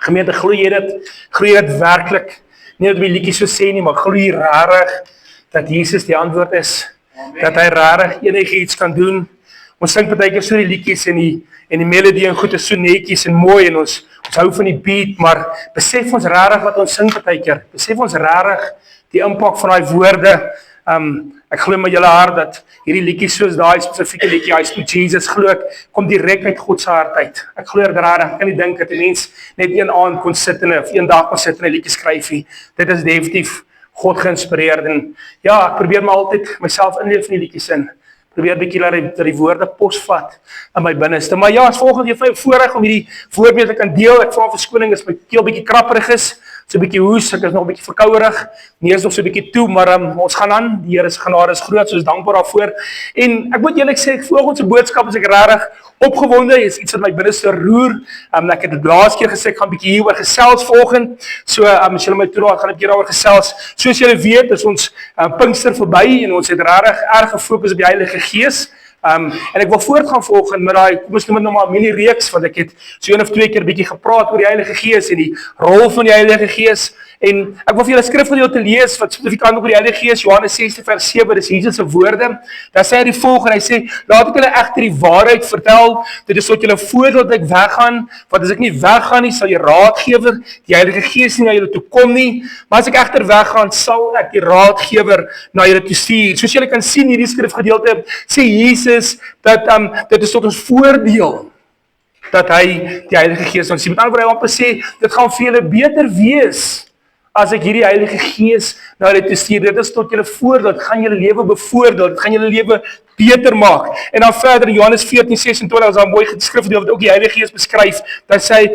Gemeente, glo jy dit? Glo jy dit werklik? Nie dat die liedjies so sê nie, maar glo jy rarig dat Jesus die antwoord is? Dat hy rarig enigiets kan doen? Ons sing partykeer so die liedjies en die melodie en goed is so netjies en mooi en ons hou van die beat, maar besef ons rarig wat ons sing partykeer? Besef ons rarig die impak van daai woorde? Ek glo met julle hart dat hierdie liedjies soos daai spesifieke liedjie, I Speak Jesus, glo ek, kom direk uit God se hart uit. Ek glo rarig, ek kan nie dink dat 'n mens net een aand kon sit of een dag kon sit en 'n liedjie skryf nie. Dit is definitief God geïnspireerd en ja, ek probeer maar altyd myself inleef in die liedjies in. Probeer bietjie dat die woorde posvat in my binneste. Maar ja, as volgende jy voorreg om hierdie voorbeeld te kan deel. Ek vra verskoning as my keel bietjie krapperig is. So 'n bietjie hoes, ek is nog 'n bietjie verkouerig. Nee, is nog so 'n bietjie toe, maar ons gaan aan. Die Here se genade is groot, so is dankbaar daarvoor. En ek moet eerlik sê, vanoggend se boodskap is ek regtig opgewonde. Is iets wat my binneste roer. Ek het dit laas keer gesê ek gaan 'n bietjie hieroor gesels vanoggend. So as julle my toelaat, gaan ek hieroor gesels. Soos julle weet, is ons Pinkster verby en ons het regtig erg gefokus op die Heilige Gees. En ek wil voortgaan vanoggend met daai, kom ons noem dit nou maar mini reeks, want ek het so een of twee keer bietjie gepraat oor die Heilige Gees en die rol van die Heilige Gees. En ek wil vir julle skrifgedeelte lees wat spesifiek aan oor die Heilige Gees, Johannes 16:7, dis Jesus se woorde. Daar sê hy die volgende, hy sê, laat ek julle egter die waarheid vertel, dit is tot julle voordeel dat ek weggaan, want as ek nie weggaan nie, sal die raadgewer, die Heilige Gees nie na julle toe kom nie, maar as ek egter weggaan, sal ek die raadgewer na julle toe stuur. Soos julle kan sien hierdie skrifgedeelte, sê Jesus dat dit is tot ons voordeel dat hy die Heilige Gees ons sien. Met ander woorde, hy wil sê, dit gaan vir julle beter wees as ek hierdie Heilige Gees na julle toe stuur. Dit is tot julle voordeel, dit gaan julle lewe bevoordeel, dit gaan julle lewe beter maak. En dan verder in Johannes 14:26, as daar 'n mooi skrifdeel wat ook die Heilige Gees beskryf, dan sê hy,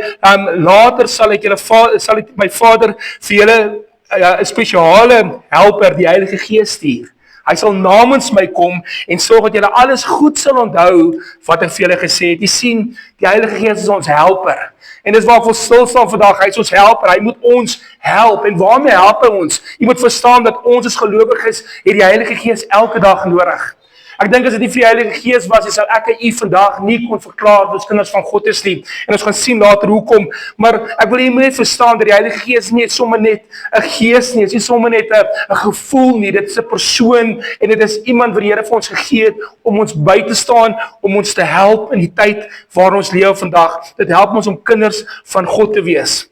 later sal ek my Vader vir julle 'n spesiale helper, die Heilige Gees stuur. Hy sal namens my kom en sorg dat julle alles goed sal onthou wat ek vir julle gesê het. Jy sien, die Heilige Gees is ons helper. En dis waar ek wil stil staan vandag. Hy is ons helper. Hy moet ons help. En waarmee help hy ons? Jy moet verstaan dat ons as gelowiges het die Heilige Gees elke dag nodig. Ek dink as dit nie vir die Heilige Gees was, sal ek en u vandag nie kon verklaar dat ons kinders van God is nie. En ons gaan sien later hoekom. Maar ek wil jy moet net verstaan dat die Heilige Gees nie sommer net 'n gees nie, dit is nie sommer net 'n gevoel nie, dit is 'n persoon en dit is iemand wat die Here vir ons gegee het om ons by te staan, om ons te help in die tyd waar ons leef vandag. Dit help ons om kinders van God te wees.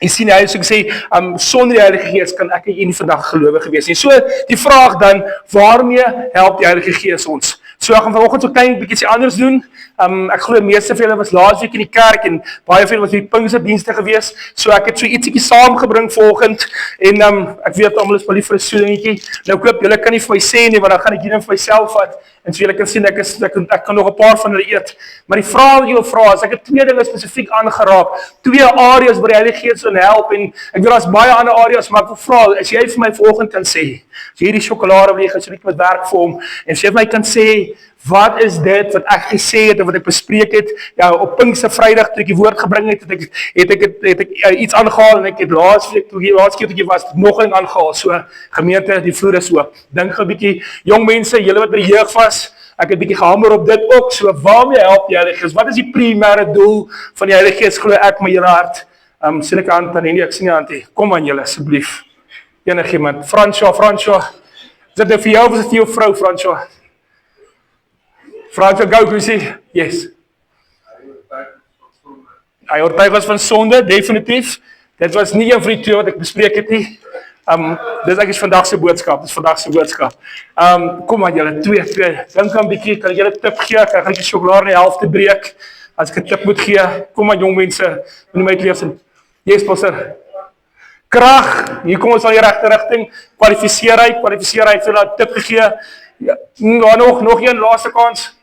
Jy sien hy so gesê, sonder die Heilige Gees kan ek nie vandag gelowig wees nie. So die vraag dan, waarmee help die Heilige Gees ons? So ek gaan vanoggend so klein bietjie iets anders doen. Ek glo meeste van julle was laasweek in die kerk en baie van julle was by die Pinksterdienste gewees. So ek het so ietsiekie saamgebring vanoggend en ek weet almal is wel lief vir 'n so dingetjie. Nou ek hoop julle kan nie vir my sê nie, want dan gaan ek hier net vir myself vat. En so julle kan sien ek kan nog 'n paar van hulle eet. Maar die vraag wat jy wil vra is, ek het twee dinge spesifiek aangeraak. Twee areas waar die Heilige Gees ons help en ek weet daar's baie ander areas, maar ek wil vra, as jy vir my vanoggend kan sê, as jy hierdie sjokolade wil jy gaan so net met werk vir hom en as jy vir my kan sê, wat is dit wat ek gesê het of wat ek bespreek het? Ja, op Pinkster Vrydag toe ek die woord gebring het, het ek iets aangehaal en ek het laas keer toe ek was nog 'n ding aangehaal. So gemeente, die vloer is oop. Dink gou 'n bietjie, jong mense, julle wat by die jeug was, ek het 'n bietjie gehamer op dit ook. So waarmee help die Heilige Gees? Wat is die primêre doel van die Heilige Gees? Glo ek met julle hart. Sien ek aan Tannie, ek sien jou aantie. Kom aan julle asseblief. Enigiemand. François. Is dit vir jou of is dit vir jou vrou, François? François, gou, hoe sê? Yes. Hy oortuig ons van sonde, definitief. Dit was nie een van die twee wat ek bespreek het nie. Dis ek is vandag se boodskap, kom aan julle, twee, dink aan bietjie, kan ek julle tip gee, ek gaan die sjokolade in die helfte breek, as ek 'n tip moet gee, kom aan jong mense, moet my uitleef sin. Yes, pastor. Krag, hier kom ons aan die regte rigting, kwalifiseer hy, vir hulle 'n tip gegee, ja, nog een laaste kans.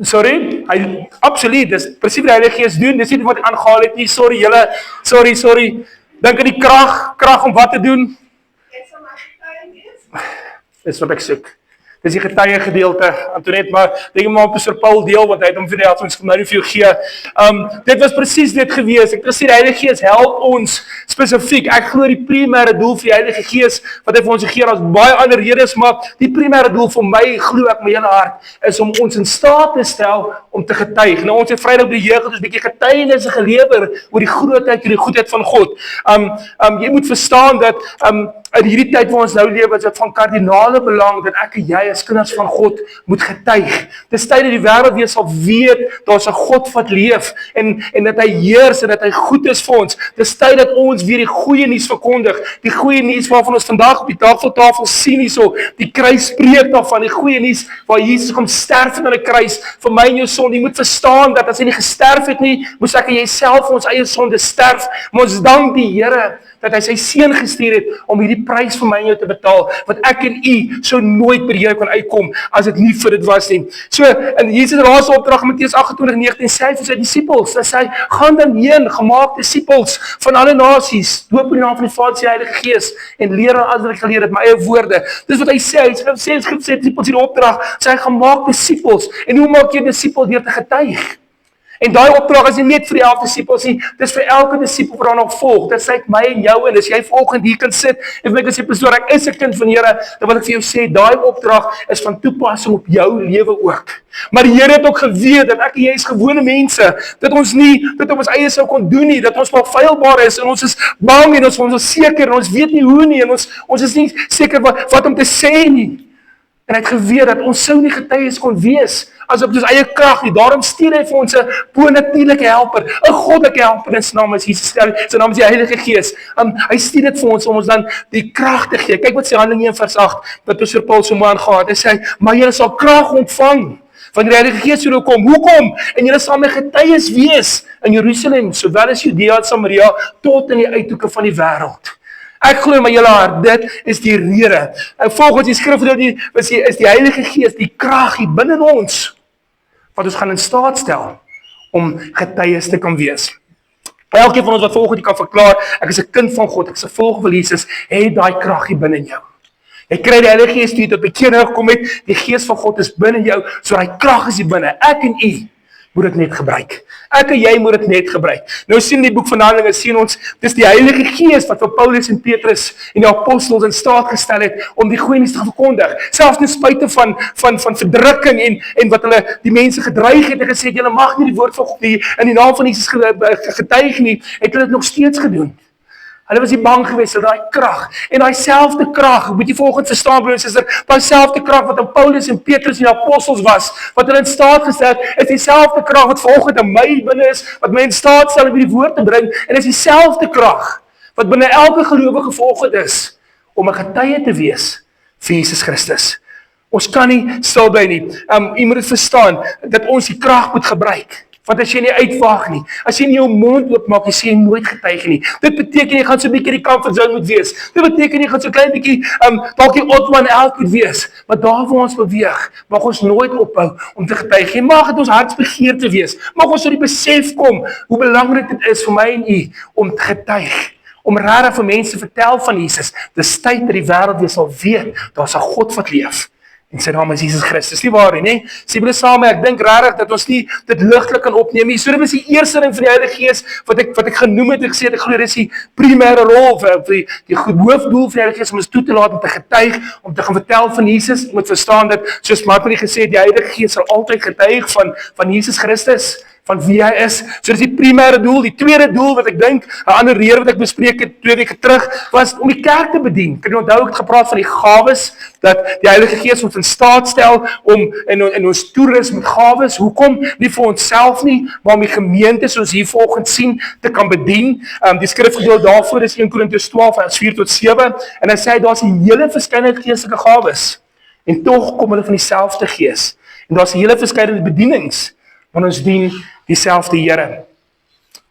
Sorry, absoluut, dis presies wat die Heilige Gees doen, dis nie wat ek aangehaal het nie, sorry, dink aan die krag om wat te doen? Dis wat ek soek. Dis die getuie gedeelte, Antoinette, maar denk maar op Pastor Paul deel, want hy het hom vir die helft, ons kom nou nie vir jou gee. Dit was presies dit gewees. Ek sê die Heilige Gees help ons spesifiek. Ek glo die primêre doel vir die Heilige Gees, wat hy vir ons gegee het, as baie ander redes, maar die primêre doel vir my, glo ek my hele hart, is om ons in staat te stel om te getuig. Nou, ons het Vrydag by die jeug, ons 'n bietjie getuienisse gelewer oor die grootheid en die goedheid van God. Jy moet verstaan dat in hierdie tyd waar ons nou lewe, is dit van kardinale belang dat ek en jy as kinders van God moet getuig. Dis tyd dat die wêreld weer sal weet daar's 'n God wat leef en dat hy heers en dat hy goed is vir ons. Dis tyd dat ons weer die goeie nuus verkondig. Die goeie nuus waarvan ons vandag op die tafeltafel sien hierso, die kruis spreek daarvan, die goeie nuus waar Jesus kom sterf aan 'n kruis vir my en jou sonde. Jy moet verstaan dat as hy nie gesterf het nie, moes ek en jy self vir ons eie sonde sterf. Maar ons dank die Here dat hy sy seun gestuur het om hierdie prys vir my en jou te betaal, wat ek en u sou nooit by die Here kon uitkom as dit nie vir dit was nie. So, in Jesus laaste opdrag, Matteus 28:19, sê hy vir sy disippels, hy sê, gaan dan heen, gemaak disippels van alle nasies, doop in die naam van die Vader en die Heilige Gees, en leer aan alles wat ek geleer het, my eie woorde. Dis wat hy sê, hy sê disippels hierdie opdrag, sê hy, gemaak disippels, en hoe maak jy disipel? Deur te getuig. En daai opdrag is nie net vir die 11 disippels nie, dis vir elke disipel wat daar nog volg. Dit sê my en jou, en as jy volgende hier kan sit, en vir my kan sê, pastoor, ek is 'n kind van die Here, dan wil ek vir jou sê, daai opdrag is van toepassing op jou lewe ook. Maar die Here het ook geweet, dat ek en jy is gewone mense, dat ons nie, dat ons eie sou kon doen nie, dat ons maar feilbaar is, en ons is bang, en ons is onseker, en ons weet nie hoe nie, en ons is nie seker wat om te sê nie. En hy het geweet dat ons sou nie getuies kon wees, as op ons eie krag nie. Daarom stuur hy vir ons 'n bonatuurlike helper, 'n goddelike helper in sy naam is Jesus, sy naam is die Heilige Gees. Hy stuur dit vir ons om ons dan die krag te gee. Kyk wat sê Handelinge 1:8, wat Pastor Paul so mooi aangehaal het. Hy sê, maar julle sal krag ontvang wanneer die Heilige Gees julle kom. Hoekom? En julle sal my getuies wees in Jerusalem, sowel as Judea en Samaria, tot in die uithoeke van die wêreld. Ek glo in my hele hart, dit is die rede. Volgens die skrif is die Heilige Gees die krag hier binne in ons, wat ons gaan in staat stel om getuies te kan wees. Elkeen van ons wat volgende kan verklaar, ek is 'n kind van God, ek is 'n volgeling van Jesus, het daai krag hier binne in jou. Jy kry die Heilige Gees toe tot bekering gekom het, die Gees van God is binne jou, so daai krag is hier binne. Ek en u moet dit net gebruik. Ek en jy moet dit net gebruik. Nou sien die boek van Handelinge, sien ons, dis die Heilige Gees wat vir Paulus en Petrus en die apostels in staat gestel het om die goeie nuus te verkondig. Selfs ten spyte van verdrukking en wat hulle die mense gedreig het en gesê het, julle mag nie die woord van God in die naam van Jesus getuig nie, het hulle dit nog steeds gedoen. Hulle was nie bang geweest vir daai krag. En daai selfde krag, moet jy volgens verstaan, broers en susters, daai selfde krag wat in Paulus en Petrus en die apostels was, wat hulle in staat gestel het, is dieselfde krag wat vanoggend in my binne is, wat my in staat stel om die woord te bring, en is dieselfde krag wat binne elke gelowige vanoggend is om 'n getuie te wees vir Jesus Christus. Ons kan nie stil bly nie. Jy moet dit verstaan dat ons die krag moet gebruik. Want as jy nie uitwaag nie, as jy nie jou mond oopmaak, jy sê jy nooit getuig nie. Dit beteken jy gaan so 'n bietjie die comfort zone moet wees. Dit beteken jy gaan so klein bietjie dalk die odd one out moet wees. Maar daar waar ons beweeg, mag ons nooit ophou om te getuig. Jy mag dit ons hartsbegeerte wees. Mag ons tot die besef kom hoe belangrik dit is vir my en u om te getuig. Om regtig vir mense te vertel van Jesus. Dis tyd dat die wêreld weer sal weet, daar's 'n God wat leef. En sy naam is Jesus Christus, nie waar nie? Sê julle saam, ek dink regtig dat ons nie dit ligtelik kan opneem nie. So dit is die eerste ding van die Heilige Gees wat ek genoem het, ek sê ek glo dis die primêre rol vir die hoofdoel van die Heilige Gees om ons toe te laat om te getuig, om te gaan vertel van Jesus. Jy moet verstaan dat soos Martin gesê het, die Heilige Gees sal altyd getuig van Jesus Christus, van wie hy is. So dis die primêre doel. Die tweede doel wat ek dink, 'n ander rede wat ek bespreek het 2 weke terug, was om die kerk te bedien. Kan jy onthou ek het gepraat van die gawes, dat die Heilige Gees ons in staat stel om in ons toerus met gawes. Hoekom? Nie vir onsself nie, maar om die gemeente soos hier volgens sien te kan bedien. Die skrifgedeelte daarvoor is 1 Korintiërs 12 vers 4-7 en hy sê daar's 'n hele verskeidenheid geestelike gawes en tog kom hulle van dieselfde Gees. En daar's 'n hele verskeidenheid bedienings, want ons dien dieselfde Here.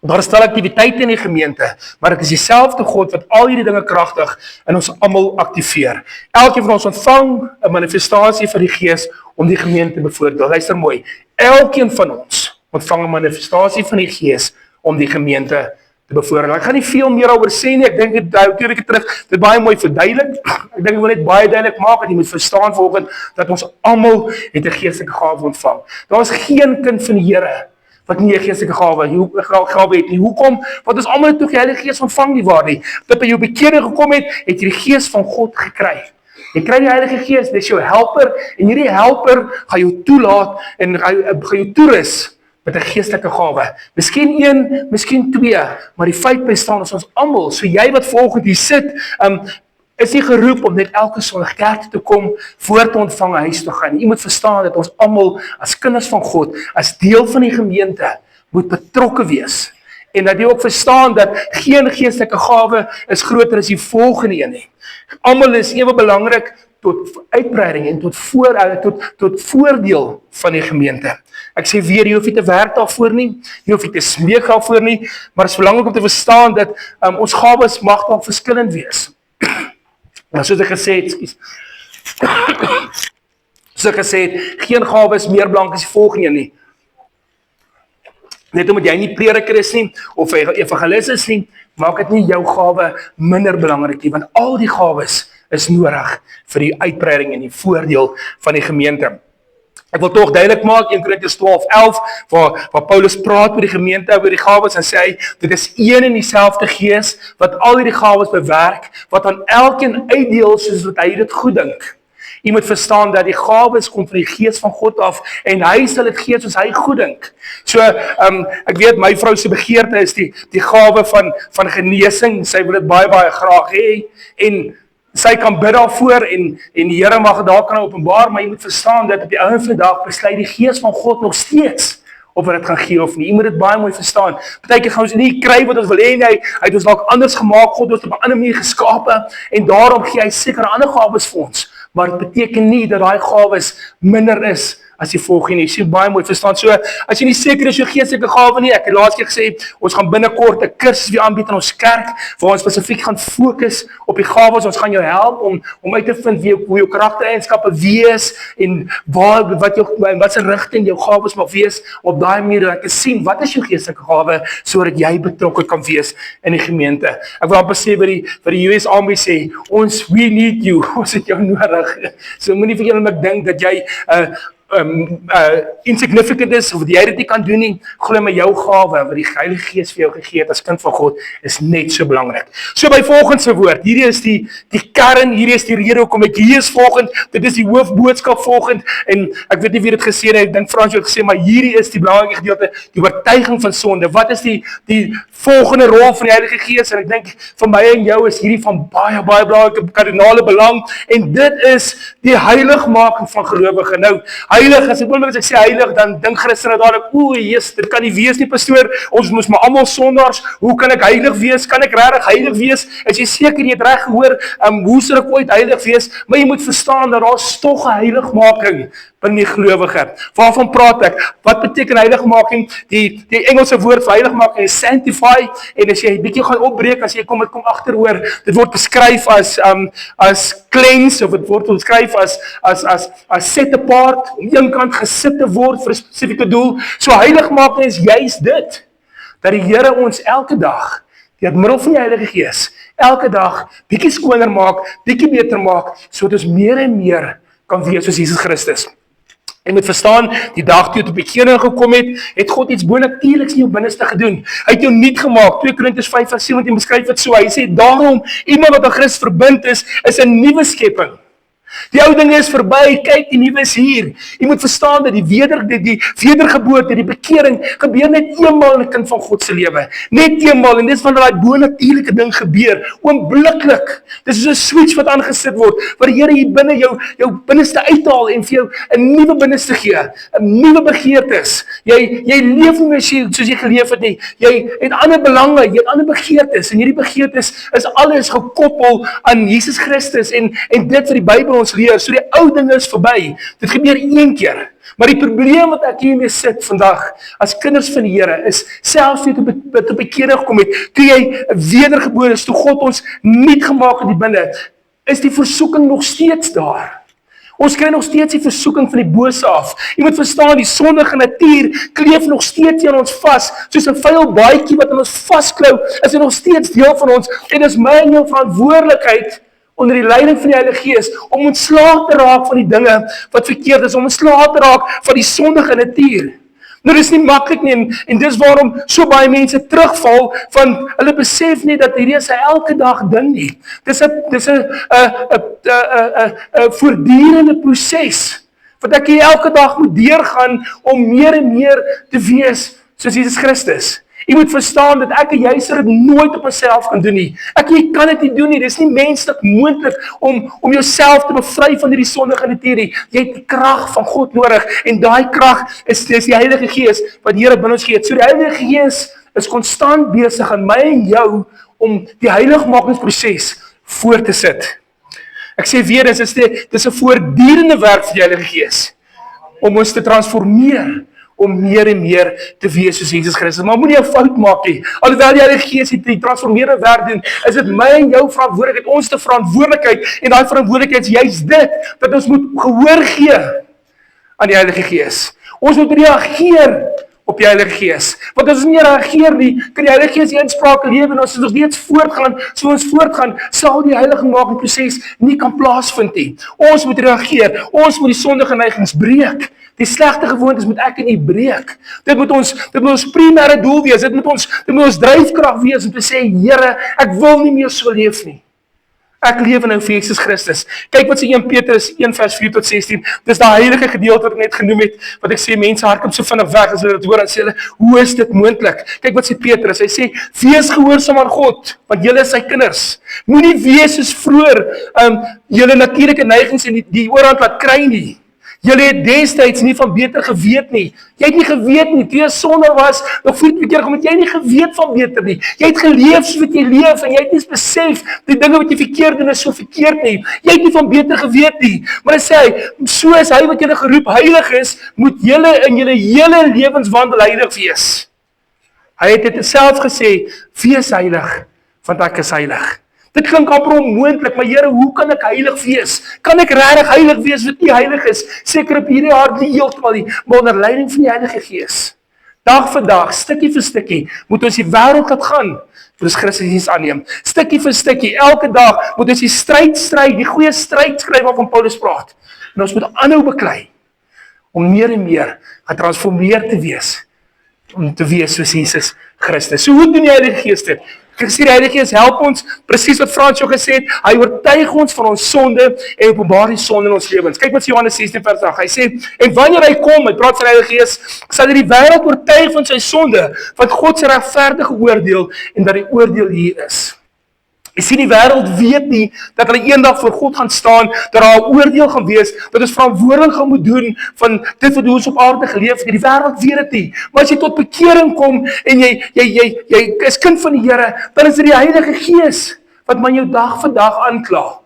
Daar is stel aktiwiteite in die gemeente, maar dit is dieselfde God wat al hierdie dinge kragtig in ons almal aktiveer. Elkeen van ons ontvang 'n manifestasie van die Gees om die gemeente te bevoordeel. Luister mooi, elkeen van ons ontvang 'n manifestasie van die Gees om die gemeente te bevoordeel. Ek gaan nie veel meer oor sê nie, ek dink dit terug, dit baie mooi verduidelik. Ek dink ek wil net baie duidelik maak, dat jy moet verstaan vanoggend, dat ons almal het 'n geestelike gawe ontvang. Daar is geen kind van die Here wat nie 'n geestelike gawe het nie. Hoekom? Want ons almal het tog die Heilige Gees ontvang nie waar nie. Dit by jou bekering gekom het jy die Gees van God gekry. Jy kry die Heilige Gees, dis jou helper, en hierdie helper gaan jou toelaat en gaan jou toerus met 'n geestelike gawe. Miskien 1, miskien 2, maar die feit bestaan is ons almal. So jy wat volgende hier sit, is nie geroep om net elke Sondag kerk te kom, voor te ontvang, huis te gaan. Jy moet verstaan dat ons almal as kinders van God, as deel van die gemeente, moet betrokke wees. En dat jy ook verstaan dat geen geestelike gawe is groter as die volgende een nie. Almal is ewe belangrik tot uitbreiding en tot voordeel van die gemeente. Ek sê weer, jy hoef nie te werk daarvoor nie, jy hoef nie te smeek daarvoor nie, maar het is belangrik om te verstaan dat ons gawes mag dan verskillend wees. Maar soos ek gesê het, geen gawe is meer belangrijk as die volgende nie. Net omdat jy nie prediker is nie, of evangelist is nie, maak dit nie jou gawe minder belangrik nie, want al die gawes is nodig vir die uitbreiding en die voordeel van die gemeente. Ek wil toch duidelik maak, 1 Korintiërs 12:11, waar Paulus praat oor die gemeente, oor die gawes, en sê, dit is een en dieselfde Gees, wat al die gawes bewerk, wat aan elkeen uitdeel, soos wat hy dit goed dink. Jy moet verstaan dat die gawes kom van die Gees van God af, en hy sal dit gee soos hy goed dink. So, ek weet, my vrou se begeerte is die gawe van genesing, sy wil dit baie graag hê, en sy kan bid daarvoor en die Here mag daar kan openbaar, maar jy moet verstaan dat op die einde van die dag besluit die Gees van God nog steeds of hy dit gaan gee of nie. Jy moet dit baie mooi verstaan. Partykeer gaan ons nie kry wat ons wil hê nie. Hy het ons dalk anders gemaak, God het ons op 'n ander manier geskape en daarom gee hy sekere ander gawes vir ons. Maar dit beteken nie dat daai gawes minder is as die volgende. Jy sien baie mooi verstaan. So, as jy nie seker is jou geestelike gawe nie, ek het laas keer gesê, ons gaan binnekort 'n kursus weer aanbied in ons kerk, waar ons spesifiek gaan fokus op die gawes. Ons gaan jou help om uit te vind hoe jou karaktereienskappe wees en wat se rigting jou gawes mag wees, op daai manier te sien wat is jou geestelike gawe sodat jy betrokke kan wees in die gemeente. Ek wil amper sê by die US Army sê, we need you, ons het jou nodig. So moenie vir julle dink dat jy insignificant is, of jy dit nie kan doen nie, glo my jou gawe, wat die Heilige Gees vir jou gegee het as kind van God, is net so belangrik. So by volgende woord, hierdie is die kern, hierdie is die rede hoekom ek hier is volgend, dit is die hoofboodskap volgend, en ek weet nie wie dit gesê het, ek dink Frans het gesê, maar hierdie is die belangrike gedeelte, die oortuiging van sonde. Wat is die volgende rol van die Heilige Gees? En ek dink, vir my en jou is hierdie van baie belangrike kardinale belang, en dit is die heiligmaking van gelowige. Nou, heilig, as ek sê heilig, dan dink Christene dadelijk, dit kan nie wees nie, pastoor, ons moes maar almal sondaars, hoe kan ek heilig wees, kan ek regtig heilig wees, is jy seker jy het reg gehoor, hoe sal ek ooit heilig wees, maar jy moet verstaan, dat daar is toch 'n heiligmaking, binne die gelowige. Waarvan praat ek? Wat beteken heiligmaking? Die Engelse woord vir heiligmaking is sanctify, en as jy bietjie gaan opbreek, as jy kom agteroor, dit word beskryf as cleanse, of dit word beskryf as set apart, om een kant gesit te word vir 'n spesifieke doel. So heiligmaking is juist dit, dat die Here ons elke dag, deur middel van die Heilige Gees, elke dag bietjie skoner maak, bietjie beter maak, sodat ons meer en meer kan wees soos Jesus Christus. En moet verstaan, die dag toe het op bekering gekom het God iets bonatuurliks in jou binneste gedoen. Hy het jou nuut gemaak. 2 Korintiërs 5:17 beskryf dit so. Hy sê, daarom, iemand wat aan Christus verbind is 'n nuwe skepping. Die ou dinge is verby, kyk, die nuwe is hier. Jy moet verstaan dat die wedergeboorte, die bekering, gebeur net eenmaal in 'n kind van God se lewe. Net eenmaal, en dis wanneer daai bonatuurlike ding gebeur, oombliklik. Dis soos 'n switch wat aangesit word, waar die Here hier binne jou binneste uithaal en vir jou 'n nuwe binneste gee, 'n nuwe begeertes. Jy leef nie meer soos jy geleef het nie. Jy het ander belange, jy het ander begeertes, en hierdie begeertes is alles gekoppel aan Jesus Christus en dit vir die Bybel ons leer, so die ou ding is verby. Dit gebeur een keer. Maar die probleem wat ek hiermee sit vandag, as kinders van die Here, is selfs toe tot bekering gekom het, toe jy wedergebore is, toe God ons nuut gemaak het die binne, is die versoeking nog steeds daar. Ons kry nog steeds die versoeking van die bose af. Jy moet verstaan, die sondige natuur kleef nog steeds aan ons vas, soos 'n vuil baadjie wat aan ons vasklou, is hy nog steeds deel van ons, en dis my en jou verantwoordelikheid onder die leiding van die Heilige Gees, om ontslae te raak van die dinge wat verkeerd is, om ontslae te raak van die sondige natuur. Nou, dis nie maklik nie, en dis waarom so baie mense terugval, van hulle besef nie dat hierdie is 'n elke dag ding nie. Dis 'n voortdurende proses, wat ek hier elke dag moet deurgaan, om meer en meer te wees soos Jesus Christus. Jy moet verstaan dat ek en jy sal dit nooit op myself kan doen nie. Jy kan dit nie doen nie. Dis nie menslik moontlik om jouself te bevry van hierdie sondige natuur nie. Jy het die krag van God nodig, en daai krag is die Heilige Gees wat die Here binne ons gee. So die Heilige Gees is konstant besig aan my en jou om die heiligmakingsproses voort te sit. Ek sê weer, dis 'n voortdurende werk van die Heilige Gees om ons te transformeer, om meer en meer te wees soos Jesus Christus. Maar moenie 'n fout maak nie. Alhoewel die Heilige Gees die transformerende werk doen, is dit my en jou verantwoordelikheid, ons te verantwoordelikheid, en daai verantwoordelikheid is juist dit, dat ons moet gehoor gee aan die Heilige Gees. Ons moet reageer op die Heilige Gees. Want as ons nie reageer nie, kan die Heilige Gees die inspraak lewe, en as ons nog steeds voortgaan, so ons voortgaan, sal die heiligmakingsproses nie kan plaasvind nie. Ons moet reageer, ons moet die sondige neigings breek. Die slegte gewoontes moet ek en u breek. Dit moet ons primêre doel wees. Dit moet ons dryfkrag wees om te sê, Here, ek wil nie meer so leef nie. Ek lewe nou vir Jesus Christus. Kyk wat sê 1 Petrus 1 vers 4 tot 16. Dis daai heilige gedeelte wat ek net genoem het, wat ek sê mense hardloop so vinnig weg as hulle dit hoor, dan sê hulle, hoe is dit moontlik? Kyk wat sê Petrus. Hy sê, wees gehoorsaam aan God, want julle is sy kinders. Moenie wees soos vroeër julle natuurlike neigings en die oorhand laat kry nie. Julle het destyds nie van beter geweet nie. Jy het nie geweet nie, toe jy sonder was, nog 4 keer kom het jy nie geweet van beter nie. Jy het geleef soos wat jy leef, en jy het nie besef, die dinge wat jy verkeerd doen is so verkeerd nie. Jy het nie van beter geweet nie. Maar hy sê hy, so is hy wat julle geroep heilig is, moet julle in julle hele lewenswandel heilig wees. Hy het dit self gesê, wees heilig, want ek is heilig. Dit klink amper onmoontlik, maar Here, hoe kan ek heilig wees? Kan ek regtig heilig wees wat nie heilig is? Seker op hierdie hart nie heeltemal nie, maar onder leiding van die Heilige Gees. Dag vir dag, stukkie vir stukkie, moet ons die wêreld laat gaan, vir ons Christus aanneem. Stukkie vir stukkie, elke dag moet ons die stryd, die goeie stryd skryf waarvan Paulus praat. En ons moet aanhou beklei, om meer en meer getransformeer te wees, om te wees soos Jesus Christus. So hoe doen die Heilige Gees dit? Ek sê die Heilige Gees help ons, presies wat Frans ook gesê het, hy oortuig ons van ons sonde en openbaar die sonde in ons lewens. Kyk wat sê Johannes 16 vers 8, hy sê, en wanneer hy kom, hy praat van die Heilige Gees, sal hy die wêreld oortuig van sy sonde, want God se regverdige oordeel en dat die oordeel hier is. Jy sien, die wêreld weet nie dat hulle eendag voor God gaan staan, dat daar 'n oordeel gaan wees, dat ons verantwoordelik gaan moet doen van dit wat ons op aarde geleef het. Die wêreld weet dit nie. Maar as jy tot bekering kom en jy is kind van die Here, dan is dit die Heilige Gees wat man jou dag vir dag aankla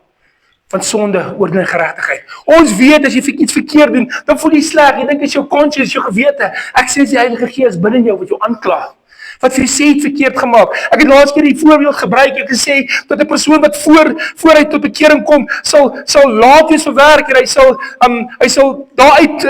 van sonde, oordeel en geregtigheid. Ons weet as jy iets verkeerd doen, dan voel jy sleg. Jy dink dit is jou conscience, jou gewete. Ek sê die Heilige Gees binne jou wat jou aankla. Wat vir jy sê het verkeerd gemaak. Ek het laas keer die voorbeeld gebruik, ek gesê, dat 'n persoon wat voor hy tot bekering kom, sal laat wees vir werk, en hy sal daaruit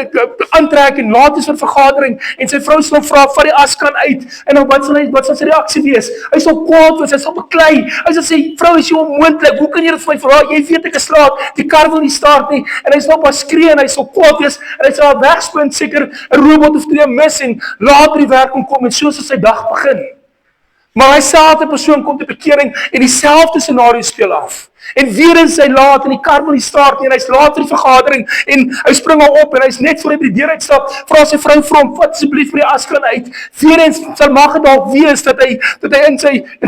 aantrek en laat wees vir vergadering, en sy vrou sal vra, vat die askan uit, en dan wat sal sy reaksie wees? Hy sal kwaad wees, hy sal beklei, hy sal sê, vrou, is jy onmoontlik, hoe kan jy dit vir my vra? Jy weet ek is laat, die kar wil nie start nie, en hy sal pas skree, en hy sal kwaad wees, en hy sal wegsprint, seker 'n robot of 2 mis, en later die werk kom, en so sal sy dag begin. Maar hy selfde persoon kom te bekering en dieselfde scenario speel af. En weer is hy laat en die kar wil nie start nie en hy's laat vir die vergadering en hy spring al op en hy's net voor hy by die deur uitstap, vra sy vrou vir hom, vat asseblief vir die askan uit. Weer eens sal mag dit dalk wees dat hy in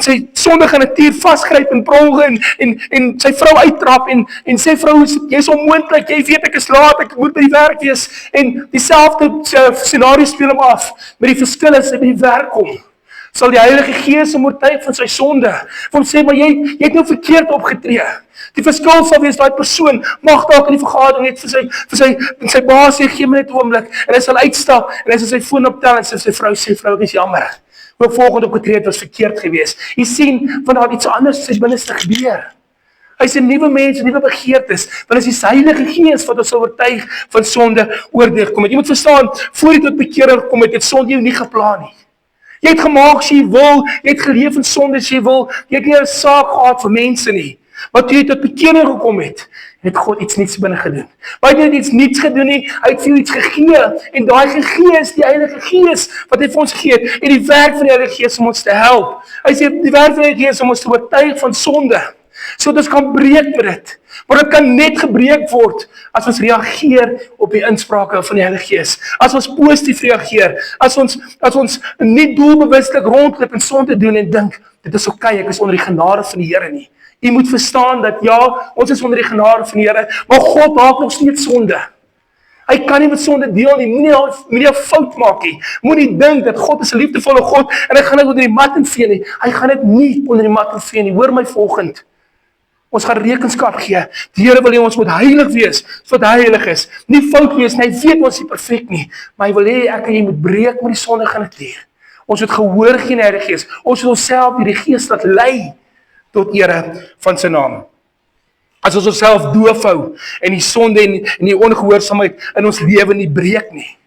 sy sondige natuur vasgryp en prong en sy vrou uittrap en sê vrou, jy's onmoontlik, jy weet ek is laat, ek moet by die werk wees en dieselfde scenario speel hom af. Maar die verskil is hy by die werk kom. Sal die Heilige Gees hom oortuig van sy sonde. Van sê, maar jy het nou verkeerd opgetree. Die verskil sal wees, daai persoon mag dalk in die vergadering net vir sy baas sê, gee my net 'n oomblik, en hy sal uitstap, en hy sal sy foon optel, en sy vrou sê, vrou, ek is jammer. Hoe volgende opgetree het was verkeerd geweest. Jy sien, want daar het iets anders in sy binneste gebeur. Hy is 'n nuwe mens, 'n nuwe begeertes, want dit is die Heilige Gees wat ons sal oortuig van sonde oordeurkom het. Jy moet verstaan, voor jy tot bekering gekom het sonde jou nie geplan nie. Jy het gemaak as jy wil, jy het geleef in sonde as jy wil, jy het nie 'n saak gehad vir mense nie. Maar toe jy tot bekering gekom het God iets niets binne gedoen. Maar hy het iets niets gedoen nie, hy het vir jou iets gegee, en daai gegee is die Heilige Gees, wat hy vir ons gegee het, en die werk van die Heilige Gees om ons te help. Hy sê, die werk van die Heilige Gees om ons te oortuig van sonde, sodat ons kan breek met dit. Maar dit kan net gebreek word, as ons reageer op die insprake van die Heilige Gees, as ons positief reageer, as ons nie doelbewuslik rondloop en sonde doen en dink, dit is oké, ek is onder die genade van die Here nie. Jy moet verstaan dat ja, ons is onder die genade van die Here, maar God maak nog steeds sonde. Hy kan nie met sonde deel nie, moenie 'n fout maak nie. Moenie dink dat God is 'n liefdevolle God en hy gaan dit onder die mat invee nie. Hy gaan dit nie onder die mat invee nie. Hoor my volgende. Ons gaan rekenskap gee. Die Here wil hê ons moet heilig wees, sodat hy heilig is. Nie fout wees nie, hy weet ons is perfek nie, maar hy wil hê ek en jy moet breek met die sondige natuur. Ons moet gehoor gee aan die Heilige Gees. Ons moet onsself deur die Gees laat lei tot ere van sy naam. As ons onsself doof hou en die sonde en die ongehoorsaamheid in ons lewe nie breek nie,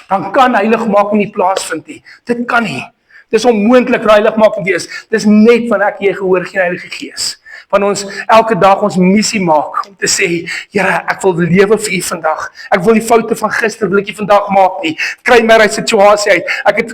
dan kan heiligmaking nie plaasvind nie. Dit kan nie. Dis onmoontlik dat heiligmaking wees. Dis net van ek jy gehoor gee aan die Heilige Gees. Van ons elke dag ons missie maak om te sê, Here, ek wil lewe vir U vandag. Ek wil die foute van gister wil ek nie vandag maak nie. Kry my uit situasie uit. Ek het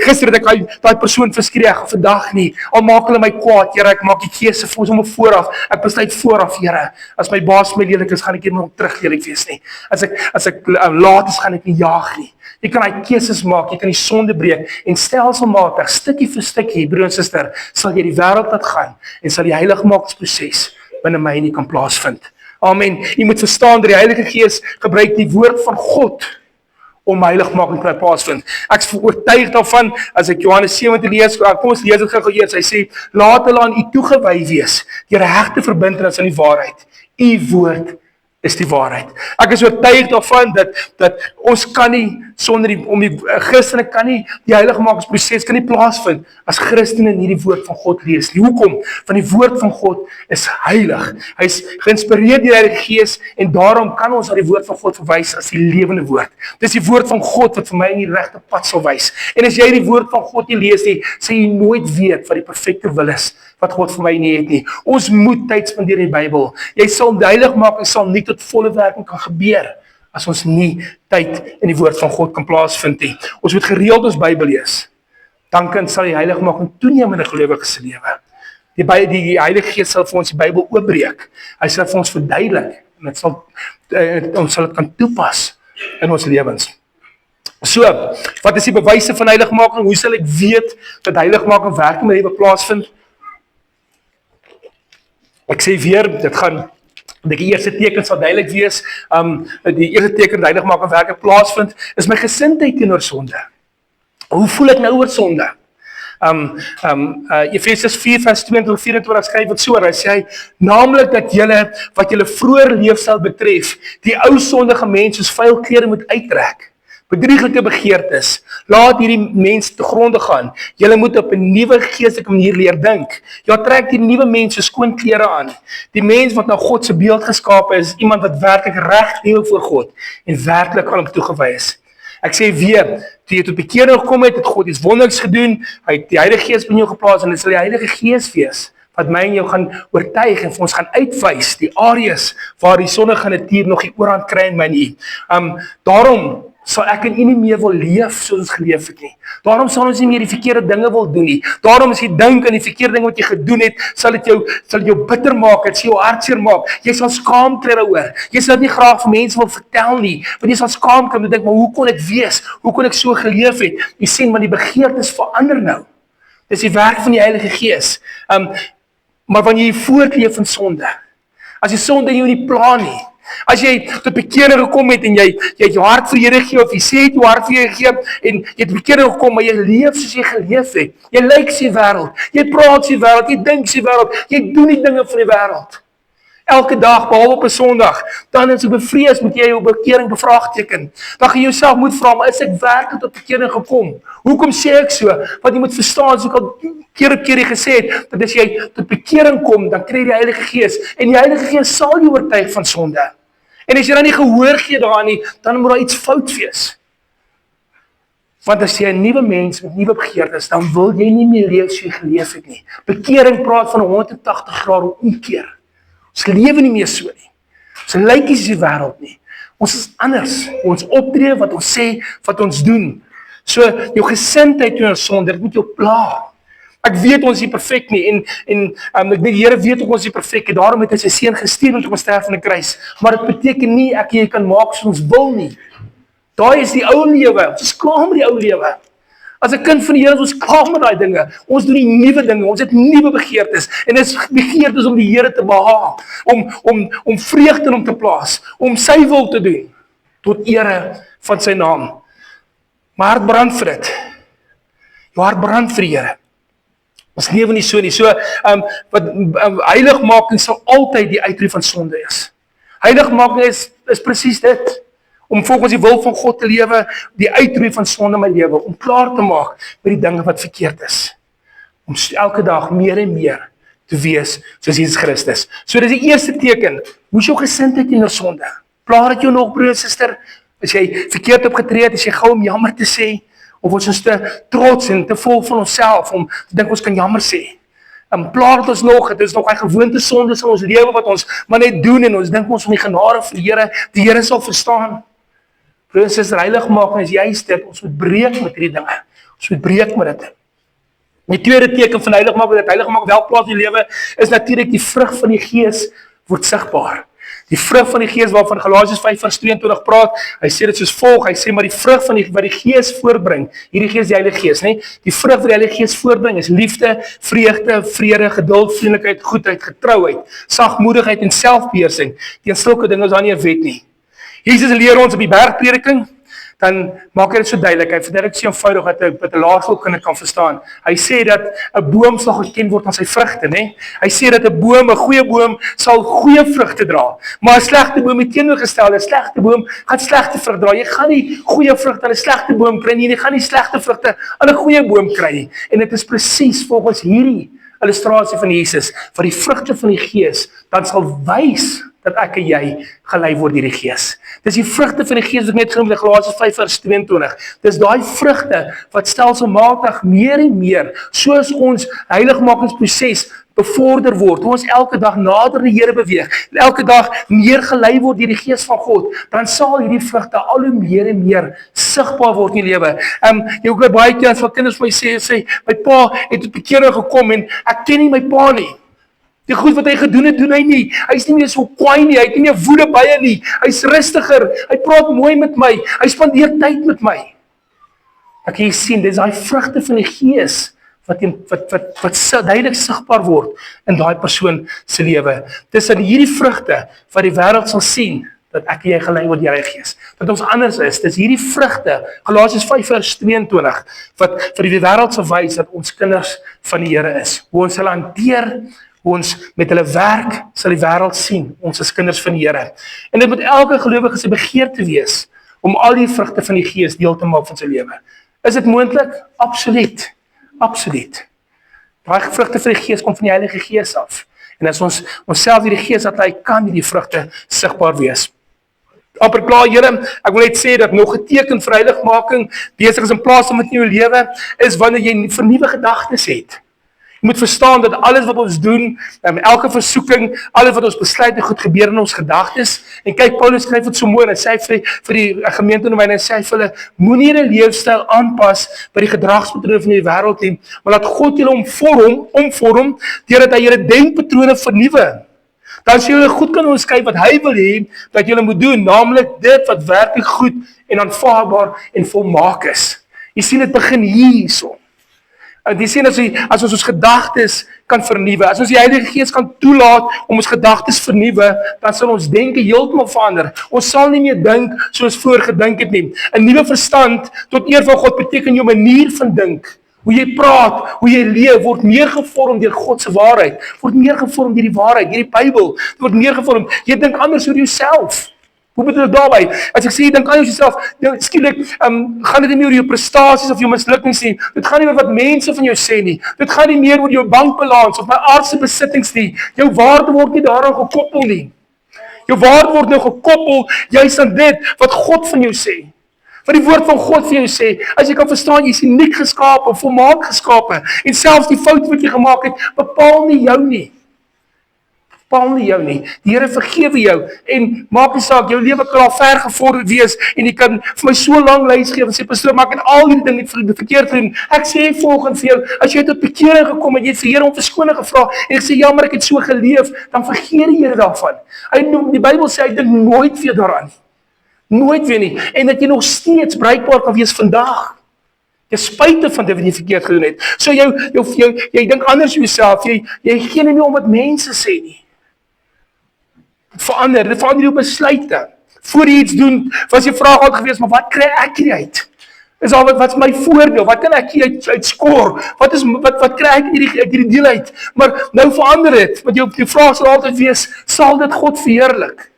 gister het ek daai persoon verskree, vandag nie. Al maak hulle my kwaad, Here, ek maak die keuse vir hom vooraf. Ek besluit vooraf, Here. As my baas my lelik is, gaan ek nie meer terug lelik wees nie. As ek laat is, gaan ek nie jaag nie. Jy kan hy keuses maak, jy kan die sonde breek en stelselmatig, stukkie vir stukkie, broer en suster, sal jy die wêreld laat gaan en sal die heiligmakingsproses binne my nie kan plaasvind. Amen. Jy moet verstaan dat die Heilige Gees gebruik die woord van God om heiligmaking te plaasvind. Ek is oortuig daarvan, as ek Johannes 17 lees, kom ons lees dit gou eers, hy sê, laat hulle aan U toegewy wees, deur 'n hegte verbintenis aan die waarheid. U woord is die waarheid. Ek is oortuig daarvan dat ons kan nie Christene kan nie die heiligmakingsproses kan nie plaasvind as Christene nie die woord van God lees nie. Hoekom? Want die woord van God is heilig. Hy is geïnspireer deur die Heilige Gees en daarom kan ons na die woord van God verwys as die lewende woord. Dis die woord van God wat vir my in die regte pad sal wys. En as jy die woord van God nie lees nie, sal jy nooit weet wat die perfekte wil is wat God vir my nie het nie. Ons moet tyd spandeer in die Bybel. Jy sal heiligmaking sal nie tot volle werking kan gebeur as ons nie tyd in die woord van God kan plaasvind nie. Ons moet gereeld ons Bybel lees. Dan sal die heiligmaking toeneem in 'n gelowige se lewe. Die Heilige Gees sal vir ons die Bybel oopbreek. Hy sal vir ons verduidelik en ons sal dit kan toepas in ons lewens. So, wat is die bewyse van heiligmaking? Hoe sal ek weet dat heiligmaking werk in my lewe plaasvind? Ek sê weer, dit gaan die eerste teken sal duidelik wees, die eerste teken dat heiligmaking werklik plaasvind, is my gesindheid teenoor sonde. Hoe voel ek nou oor sonde? Efesiërs 4:22-24 skryf wat so, hy sê, naamlik dat julle, wat julle vroeër leefstyl betref, die ou sondige mens soos vuil klere moet uittrek. Bedrieglike begeertes, laat hierdie mens te gronde gaan. Julle moet op 'n nuwe geestelike manier leer dink. Ja, trek die nuwe mens so skoon klere aan. Die mens wat na God se beeld geskape is, iemand wat werklik reg lewe voor God en werklik aan hom toegewy is. Ek sê weer, toe jy tot bekering gekom het God iets wonderliks gedoen, hy het die Heilige Gees in jou geplaas en dit sal die Heilige Gees wees wat my en jou gaan oortuig en vir ons gaan uitwys die areas waar die sondige natuur nog die oorhand kry in my en u. Daarom sal ek en u nie meer wil leef soos ons geleef het nie. Daarom sal ons nie meer die verkeerde dinge wil doen nie. Daarom as jy dink aan die verkeerde dinge wat jy gedoen het, sal dit jou bitter maak, dit sal jou hartseer maak. Jy sal skaam kry daaroor. Jy sal dit nie graag vir mense wil vertel nie, want jy sal skaam kry en dink, maar hoe kon ek wees? Hoe kon ek so geleef het? Jy sien, want die begeertes verander nou. Dis die werk van die Heilige Gees. Maar wanneer jy voortleef in sonde, as jy sonde in jou nie plan nie, as jy tot bekering gekom het en jy het jou hart vir die Here gegee, of jy sê jy het jou hart vir die Here gegee en jy het bekering gekom, maar jy leef soos jy geleef het. Jy lyk soos die wêreld, jy praat soos die wêreld, jy dink soos die wêreld, jy doen die dinge van die wêreld. elke dag, behalwe op 'n Sondag, dan is ek bevrees, moet jy jou bekering bevraagteken. Dan gaan jy jouself moet vra, maar is ek werklik tot bekering gekom? Hoekom sê ek so? Want jy moet verstaan, soos ek al keer op keer gesê het, dat as jy tot bekering kom, dan kry jy die Heilige Gees, en die Heilige Gees sal jou oortuig van sonde. En as jy dan nie gehoor gee daaraan nie, dan moet daar iets fout wees. Want as jy 'n nuwe mens met nuwe begeertes, dan wil jy nie meer leef soos jy geleef het nie. Bekering praat van 'n 180 grade omkeer. Ons lewe nie meer so nie. Ons lyk nie soos die wêreld nie. Ons is anders. Ons optree, wat ons sê, wat ons doen. So, jou gesindheid teenoor sonde, dit moet jou pla. Ek weet ons is nie perfek nie, en ek weet die Here weet ook ons is nie perfek nie, daarom het hy sy seun gestuur om te kom sterf aan 'n kruis. Maar dit beteken nie ek en jy kan maak soos ons wil nie. Daai is die ou lewe. Ons is klaar met die ou lewe. As 'n kind van die Here is ons klaar met daai dinge. Ons doen die nuwe dinge. Ons het nuwe begeertes. En dit is begeertes om die Here te behaag, om vreugde in hom te plaas, om sy wil te doen tot ere van sy naam. My hart brand vir dit. Jou hart brand vir die Here. Ons lewe nie so nie. So heiligmaking sal altyd die uitroei van sonde is. Heiligmaking is presies dit. Om volgens die wil van God te lewe, die uitroei van sonde in my lewe, om klaar te maak met die dinge wat verkeerd is. Om elke dag meer en meer te wees soos Jesus Christus. So dis die eerste teken. Hoe is jou gesindheid teenoor sonde? Pla dit jou nog, broer en suster? As jy verkeerd opgetree het, as jy gou om jammer te sê, of ons is te trots en te vol van onsself om te dink ons kan jammer sê. Pla dit ons nog, dit is nog 'n gewoonte sondes in ons lewe wat ons maar net doen en ons dink ons van die genade van die Here sal verstaan. Broer en suster, heiligmaking is juist dit, ons moet breek met hierdie dinge. Ons moet breek met dit. Die tweede teken van heiligmaking, dat heiligmaking wel plaas in die lewe, is natuurlik die vrug van die Gees word sigbaar. Die vrug van die Gees waarvan Galasiërs 5:22 praat, hy sê dit soos volg, hy sê maar die vrug van wat die Gees voortbring, hierdie Gees die Heilige Gees, nee, die vrug wat die Heilige Gees voortbring is liefde, vreugde, vrede, geduld, vriendelikheid, goedheid, getrouheid, sagmoedigheid en selfbeheersing. Teen sulke dinge is daar nie 'n wet nie. Jesus leer ons op die bergprediking, dan maak hy dit so duidelik, hy verduidelik so eenvoudig dat 'n laerskoolkind kan verstaan. Hy sê dat 'n boom sal geken word aan sy vrugte, né? Hy sê dat 'n goeie boom sal goeie vrugte dra, maar 'n slegte boom het teenoorgestelde, 'n slegte boom gaan slegte vrug dra. Jy gaan nie goeie vrugte aan 'n slegte boom kry nie, jy gaan nie slegte vrugte aan 'n goeie boom kry nie. En dit is presies volgens hierdie illustrasie van Jesus, van die vrugte van die Gees, dan sal wys dat ek en jy gelei word deur die Gees. Dis die vrugte van die Gees wat ek net genoem het in Galasiërs 5:22. Dis daai vrugte wat stelselmatig meer en meer, soos ons heiligmakingsproses bevorder word, hoe ons elke dag nader die Here beweeg, elke dag meer gelei word deur die Gees van God, dan sal hierdie vrugte al hoe meer en meer sigbaar word in die lewe. Jy hoor baie keer as van kinders vir my sê, my pa het tot bekering gekom en ek ken nie my pa nie. Die goed wat hy gedoen het, doen hy nie. Hy is nie meer so kwaai nie, hy het nie meer woede by nie. Hy's rustiger, hy praat mooi met my, hy spandeer tyd met my. Ek kan jy sien, dis daai vrugte van die Gees wat duidelik sigbaar word in daai persoon se lewe. Dis dat hierdie vrugte wat die wêreld sal sien, dat ek en jy gelei word deur die Gees. Dat ons anders is. Dis hierdie vrugte, Galasiërs 5:22, wat vir die wêreld sal wys dat ons kinders van die Here is. Hoe ons hulle hanteer, hoe ons met hulle werk, sal die wêreld sien, ons is kinders van die Here. En dit moet elke gelowige se begeerte wees, om al die vrugte van die Gees deel te maak van sy lewe. Is dit moontlik? Absoluut. Absoluut. Daai vrugte van die Gees kom van die Heilige Gees af. En as ons self die Gees dat hy kan die vrugte sigbaar wees. Amper klaar, Here, ek wil net sê dat nog 'n teken vir heiligmaking besig is in plaas van met jou lewe, is wanneer jy vernuwe gedagtes het. Jy moet verstaan dat alles wat ons doen, elke versoeking, alles wat ons besluit, goed gebeur in ons gedagtes. En kyk, Paulus skryf dit so mooi, en hy sê vir die gemeente en hy sê vir hulle, moenie julle leefstyl aanpas by die gedragspatrone van die wêreld nie, maar laat God julle omvorm, deurdat hy julle denkpatrone vernuwe. Dan sê julle goed kan onderskei wat hy wil hê dat julle moet doen, naamlik dit wat werklik goed en aanvaarbaar en volmaak is. Jy sien dit begin hierso. En jy sien as ons gedagtes kan vernuwe, as ons die Heilige Gees kan toelaat om ons gedagtes vernuwe, dan sal ons denke heeltemal verander. Ons sal nie meer dink soos voor gedink het nie. 'n Nuwe verstand tot eer van God beteken jou manier van dink Hoe jy praat, hoe jy leef, word meer gevorm deur God se waarheid. Word meer gevorm deur die waarheid, deur die Bybel. Word meer gevorm. Jy dink anders oor jouself. Hoe bedoel ek daarby? As ek sê jy dink aan jouself, skielik gaan dit nie meer oor jou prestasies of jou mislukkings nie. Dit gaan nie oor wat mense van jou sê nie. Dit gaan nie meer oor jou bankbalans of my aardse besittings nie. Jou waarde word nie daaraan gekoppel nie. Jou waarde word nou gekoppel juis aan dit wat God van jou sê. Wat die woord van God vir jou sê, as jy kan verstaan, jy is uniek geskape, volmaak geskape, en selfs die fout wat jy gemaak het, bepaal nie jou nie. Bepaal nie jou nie. Die Here vergewe jou, en maak nie saak, jou lewe kan al ver gevorderd wees, en jy kan vir my so lang lys gee, en sê, pastoor, maar ek het al die dinge verkeerd gedoen. Ek sê volgens vir jou, as jy tot bekering gekom het, jy het vir Here om verskoning gevra, en ek sê, ja, maar ek het so geleef, dan vergeet die Here daarvan. Die Bybel sê, hy dink nooit weer daaraan nie. Nooit weer nie. En dat jy nog steeds bruikbaar kan wees vandag. Jy spyte van dit wat jy verkeerd gedoen het. So jy dink anders oor jouself. Jy gee nie om wat mense sê nie. Dit verander jou besluite. Voor jy iets doen, was jy vraag altyd gewees, maar wat kry ek hieruit? Is al wat is my voordeel? Wat kan ek hieruit skoor? Wat kry ek hierdie deel uit? Maar nou verander dit. Want jou vraag sal altyd wees, sal dit God verheerlik?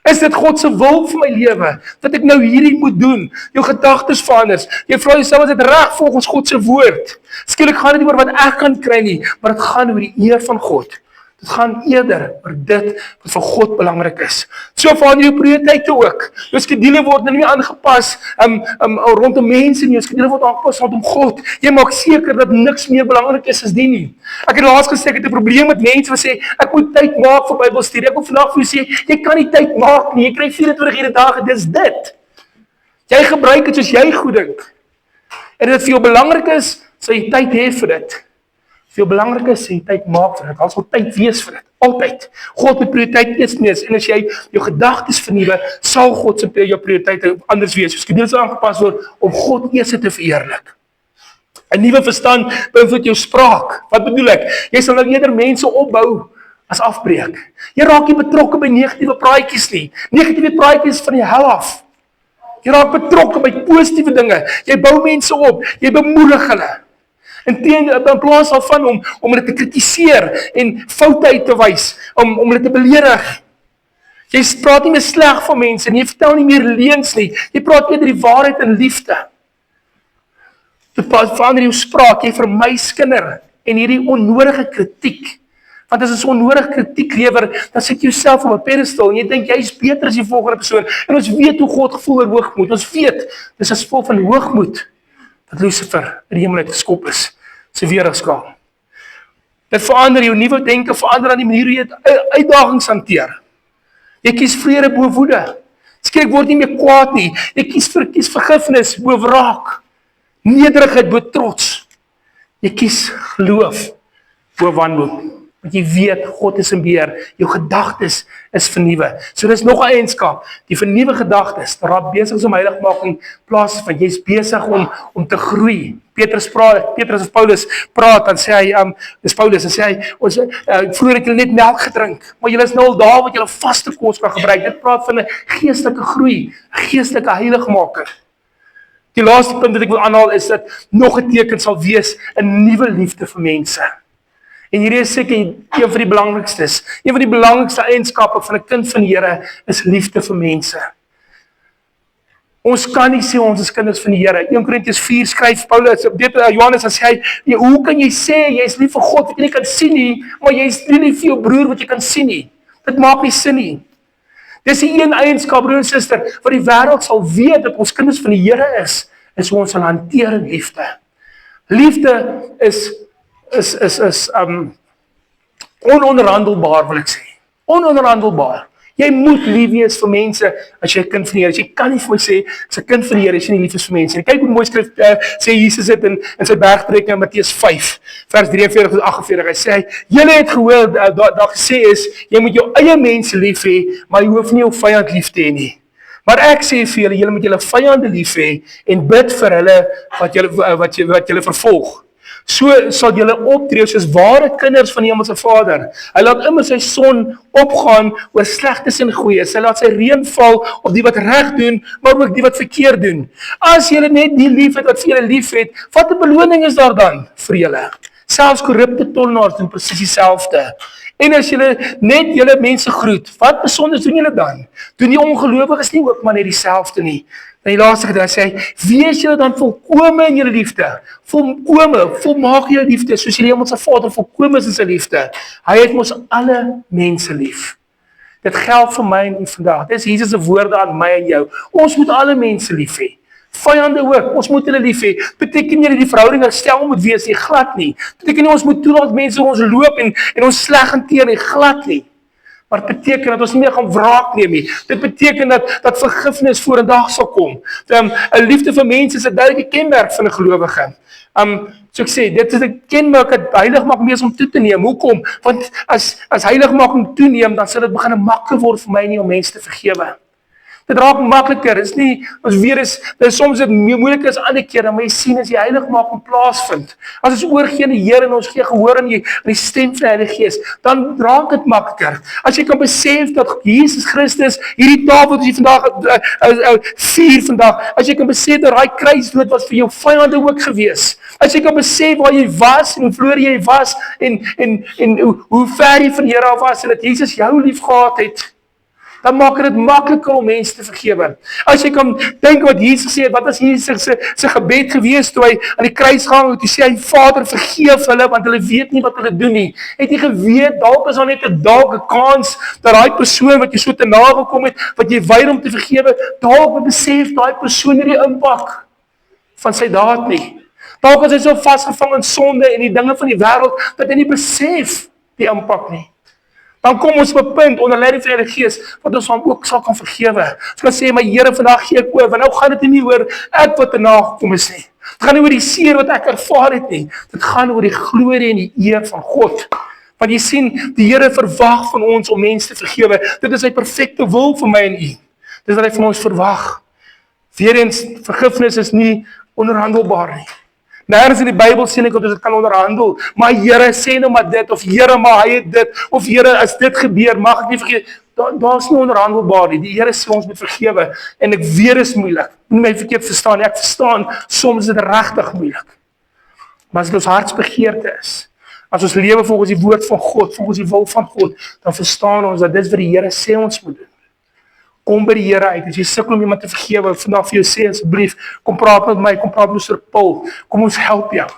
Is dit God se wil vir my lewe, dat ek nou hierdie moet doen? Jou gedagtes verander. Jy vra jouself, is dit reg volgens God se woord? Skielik gaan dit nie oor wat ek kan kry nie, maar dit gaan oor die eer van God. Dit gaan eerder oor dit wat vir God belangrik is. So verander jou prioriteite ook. Jou skedule word nou nie aangepas rondom mense nie, jou skedule word aangepas rondom God. Jy maak seker dat niks meer belangrik is as die nie. Ek het laas gesê, ek het 'n probleem met mense wat sê, ek moet tyd maak vir Bybelstudie. Ek wil vandag vir jou sê, jy kan nie tyd maak nie, jy kry 24 ure dae, dis dit. Jy gebruik dit soos jy goed dink. En dit vir jou belangrik is, sal jy tyd hê vir dit. Veel belangrik is, jy tyd maak vir dit, al sal tyd wees vir dit, altyd. God moet prioriteit eers wees, en as jy jou gedagtes vernuwe, sal God se jou prioriteite anders wees. Jou skedule sal aangepas word om God eers te verheerlik. 'n Nuwe verstand beïnvloed jou spraak. Wat bedoel ek? Jy sal nou eerder mense opbou as afbreek. Jy raak nie betrokke by negatiewe praatjies nie. Negatiewe praatjies van die hel af. Jy raak betrokke by positiewe dinge. Jy bou mense op, jy bemoedig hulle. In plaas daarvan om hulle te kritiseer en foute uit te wys, om hulle te beledig. Jy praat nie meer sleg van mense nie, jy vertel nie meer leuns nie, jy praat eerder die waarheid in liefde. Dit verander jou spraak, jy vermy skinder en hierdie onnodige kritiek. Want as ons onnodige kritiek lewer, dan sit jy jouself op 'n pedestal en jy dink jy is beter as die volgende persoon. En ons weet hoe God gevoel oor hoogmoed. Ons weet, dis as gevolg van hoogmoed dat Lucifer in die hemel uitgeskop is, sy weerligskaal. Dit verander jou nuwe denke, verander aan die manier hoe jy uitdagings hanteer. Jy kies vrede bo woede. Skielik word nie meer kwaad nie. Jy kies vergifnis bo wraak. Nederigheid bo trots. Jy kies geloof bo wanhoop. Want jy weet, God is in beheer. Jou gedagtes is vernuwe. So dis nog 'n eienskap. Die vernuwe gedagtes, dat raak besig is om heiligmaking plaas van jy's besig om te groei. Petrus of Paulus praat, dan sê hy, dis Paulus, dan sê hy, ons vroeër het julle net melk gedrink, maar julle is nou al daar wat julle vaste kos kan gebruik. Dit praat van 'n geestelike groei, 'n geestelike heiligmaker. Die laaste punt wat ek wil aanhaal is dat nog 'n teken sal wees 'n nuwe liefde vir mense. En hierdie is seker een van die belangrikstes. Een van die belangrikste eienskappe van 'n kind van die Here is liefde vir mense. Ons kan nie sê ons is kinders van die Here. 1 Korintiërs 4 skryf Paulus, Johannes, dan sê hy, hoe kan jy sê jy is lief vir God wat jy nie kan sien nie, maar jy is lief vir jou broer wat jy kan sien nie? Dit maak nie sin nie. Dis die een eienskap, broer en suster, wat die wêreld sal weet dat ons kinders van die Here is hoe ons sal hanteer in liefde. Liefde is ononderhandelbaar, wil ek sê. Ononderhandelbaar. Jy moet lief wees vir mense as jy 'n kind van die Here is. Jy kan nie vir my sê, as 'n kind van die Here is jy nie lief is vir mense nie. Kyk hoe mooi skrif sê Jesus dit in sy bergprediking in Matteus 5, vers 43 tot 48. Hy sê, julle het gehoor, daar gesê is, jy moet jou eie mense lief hê, maar jy hoef nie jou vyand lief te hê nie. Maar ek sê vir julle moet julle vyande lief hê en bid vir hulle wat julle vervolg. So sal julle optree soos ware kinders van die Hemelse Vader. Hy laat immer sy son opgaan oor slegtes en goeies. Hy laat sy reën val op die wat reg doen, maar ook die wat verkeerd doen. As julle net die lief het wat vir julle lief het, wat 'n beloning is daar dan vir julle? Selfs korrupte tollenaars doen presies dieselfde. En as julle net julle mense groet, wat besonders doen julle dan? Doen die ongelowiges nie ook maar net dieselfde nie? En die laaste gedeelte sê hy, wees julle dan volkome in julle liefde. Volkome, volmaak julle liefde, soos julle Hemelse Vader volkome is in sy liefde. Hy het mos alle mense lief. Dit geld vir my en u vandag. Dit is Jesus se woorde aan my en jou. Ons moet alle mense lief hê. Vyande ook, ons moet hulle lief hê. Beteken nie dat die verhouding herstel moet wees nie, glad nie. Beteken nie ons moet toelaat mense ons loop en ons sleg hanteer nie, glad nie. Maar dit beteken dat ons nie meer gaan wraak neem nie. Dit beteken dat vergifnis vorendag sal kom. 'n Liefde vir mense is 'n duidelike kenmerk van 'n gelowige. So ek sê, dit is 'n kenmerk dat heiligmaking wees om toe te neem. Hoekom? Want as heiligmaking toeneem, dan sal dit begin maklik word vir my nie om mense te vergewe. Dit raak makliker. Dit is nie ons weer is soms dit moeiliker as ander kere, maar jy sien as die heiligmaking plaasvind. As ons oorgee aan die Here en ons gee gehoor aan die stem van die Heilige Gees, dan raak dit makliker. As jy kan besef dat Jesus Christus hierdie tafel wat jy vandag vier vandag, as jy kan besef dat daai kruisdood was vir jou vyande ook gewees. As jy kan besef waar jy was en hoe verlore jy was en hoe ver jy van die Here af was en dat Jesus jou lief gehad het, dan maak dit makliker om mense te vergewe. As jy kan dink wat Jesus sê, wat is Jesus se gebed gewees toe hy aan die kruis gehang het, toe sê hy, Vader, vergeef hulle, want hulle weet nie wat hulle doen nie. Het jy geweet, dalk is daar net 'n kans, dat daai persoon wat jy so te nagekom het, wat jy weier om te vergewe, dalk besef daai persoon nie die impak van sy daad nie. Dalk is hy so vasgevang in sonde en die dinge van die wêreld, dat hy nie besef die impak nie. Dan kom ons op 'n punt onder leiding van die Heilige Gees wat ons hom ook sal kan vergewe. Ons kan sê, my Here, vandag gee ek oor, want nou gaan dit nie oor ek wat erna gekom is nie. Dit gaan nie oor die seer wat ek ervaar het nie. Dit gaan oor die glorie en die eer van God. Want jy sien, die Here verwag van ons om mense te vergewe. Dit is sy perfekte wil vir my en u. Dis wat hy van ons verwag. Weerens, vergifnis is nie onderhandelbaar nie. Nergens in die Bybel sien ek dat ons dit kan onderhandel. Maar Here, sê nou maar dit, of Here, maar hy het dit, of Here, as dit gebeur, mag ek nie vergeet. Daar's nie onderhandelbaar nie. Die Here sê ons moet vergewe. En ek weet is moeilik. Moet my verkeerd verstaan nie. Ek verstaan, soms is dit regtig moeilik. Maar as dit ons hartsbegeerte is, as ons lewe volgens die woord van God, volgens die wil van God, dan verstaan ons dat dit wat die Here sê ons moet doen. Kom by die Here uit, as jy sukkel om iemand te vergewe, vandag vir jou sê asseblief, kom praat met my, kom praat met Mr. Paul, kom ons help jou.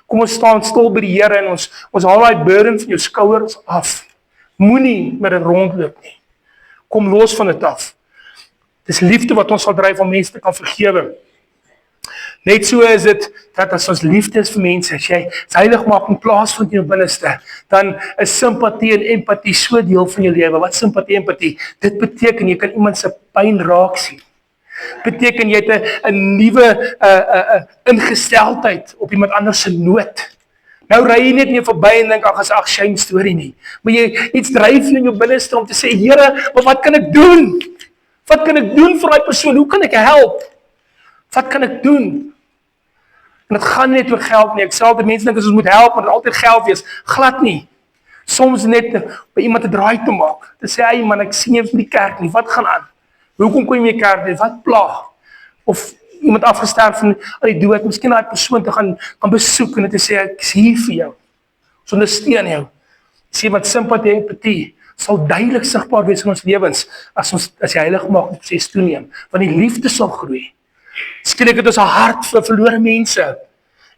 Kom ons staan stil by die Here en ons haal daai burden van jou skouers af. Moenie met dit rondloop nie. Kom los van dit af. Dis liefde wat ons sal dryf om mense te kan vergewe. Net so is dit, dat as ons liefde is vir mense, as jy heiligmaking plaasvind in jou binneste, dan is simpatie en empatie so deel van jou lewe. Wat simpatie en empatie? Dit beteken, jy kan iemand se pyn raak sien. Beteken, jy het 'n nuwe ingesteldheid op iemand anders se nood. Nou ry jy net nie verby en dink, ag, shame story nie. Maar jy iets dryf jou in jou binneste om te sê, Here, maar wat kan ek doen? Wat kan ek doen vir daai persoon? Hoe kan ek help? Wat kan ek doen? En dit gaan net oor geld nie. Ek sê altyd, mense dink as ons moet help, maar dit altyd geld wees. Glad nie. Soms net by iemand 'n draai te maak. Te sê, hey man, ek sien jy in die kerk nie. Wat gaan aan? Hoekom kom jy in die kerk nie? Wat pla? Of iemand afgesterf van die dood, miskien daai persoon te gaan besoek en te sê, ek is hier vir jou. Ons ondersteun jou. Sê wat simpatie en empatie sal duidelik sigbaar wees in ons lewens as die heiligmaking proses toeneem, want die liefde sal groei. Skielik het ons 'n hart vir verlore mense.